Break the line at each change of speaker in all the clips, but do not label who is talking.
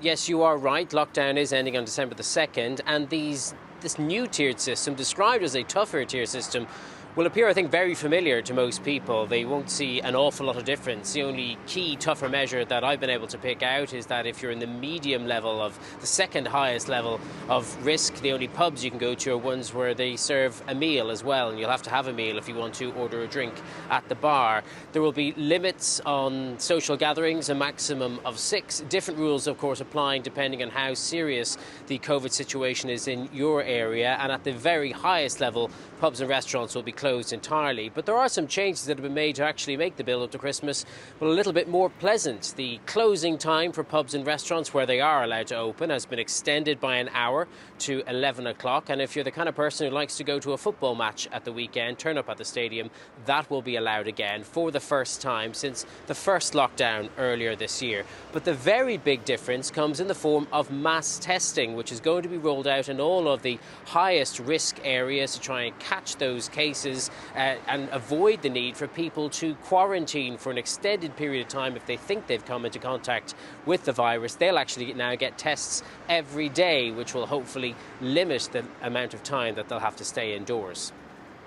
Yes, you are right. Lockdown is ending on December the 2nd, and this new tiered system, described as a tougher tier system, will appear, I think, very familiar to most people. They won't see an awful lot of difference. The only key tougher measure that I've been able to pick out is that if you're in the medium level of the second highest level of risk, the only pubs you can go to are ones where they serve a meal as well, and you'll have to have a meal if you want to order a drink at the bar. There will be limits on social gatherings, a maximum of 6. Different rules, of course, applying depending on how serious the COVID situation is in your area, and at the very highest level, pubs and restaurants will be closed entirely. But there are some changes that have been made to actually make the build up to Christmas a little bit more pleasant. The closing time for pubs and restaurants where they are allowed to open has been extended by an hour to 11 o'clock. And if you're the kind of person who likes to go to a football match at the weekend, turn up at the stadium, that will be allowed again for the first time since the first lockdown earlier this year. But the very big difference comes in the form of mass testing, which is going to be rolled out in all of the highest risk areas to try and catch those cases and avoid the need for people to quarantine for an extended period of time if they think they've come into contact with the virus. They'll actually now get tests every day, which will hopefully limit the amount of time that they'll have to stay indoors.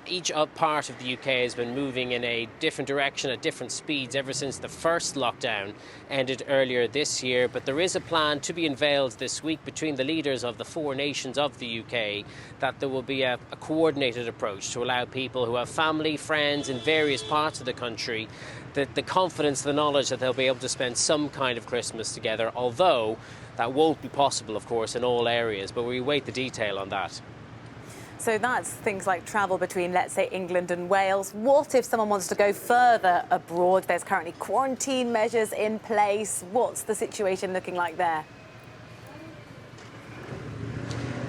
Each part of the UK has been moving in a different direction at different speeds ever since the first lockdown ended earlier this year. But there is a plan to be unveiled this week between the leaders of the 4 nations of the UK that there will be a coordinated approach to allow people who have family, friends in various parts of the country the confidence, the knowledge that they'll be able to spend some kind of Christmas together, although that won't be possible, of course, in all areas. But we await the detail on that.
So that's things like travel between, let's say, England and Wales. What if someone wants to go further abroad? There's currently quarantine measures in place. What's the situation looking like there?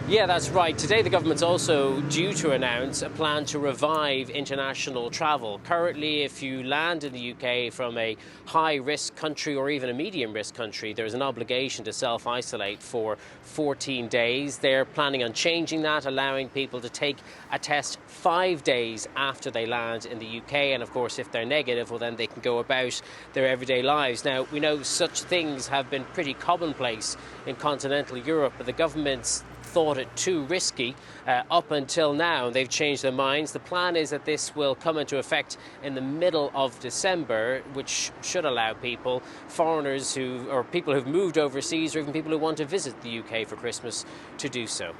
Yeah, that's right. Today the government's also due to announce a plan to revive international travel. Currently, if you land in the UK from a high-risk country or even a medium-risk country, there's an obligation to self-isolate for 14 days. They're planning on changing that, allowing people to take a test 5 days after they land in the UK. And of course, if they're negative, well, then they can go about their everyday lives. Now, we know such things have been pretty commonplace in continental Europe, but the government's thought it too risky up until now. They've changed their minds. The plan is that this will come into effect in the middle of December, which should allow people, foreigners or people who've moved overseas, or even people who want to visit the UK for Christmas, to do so.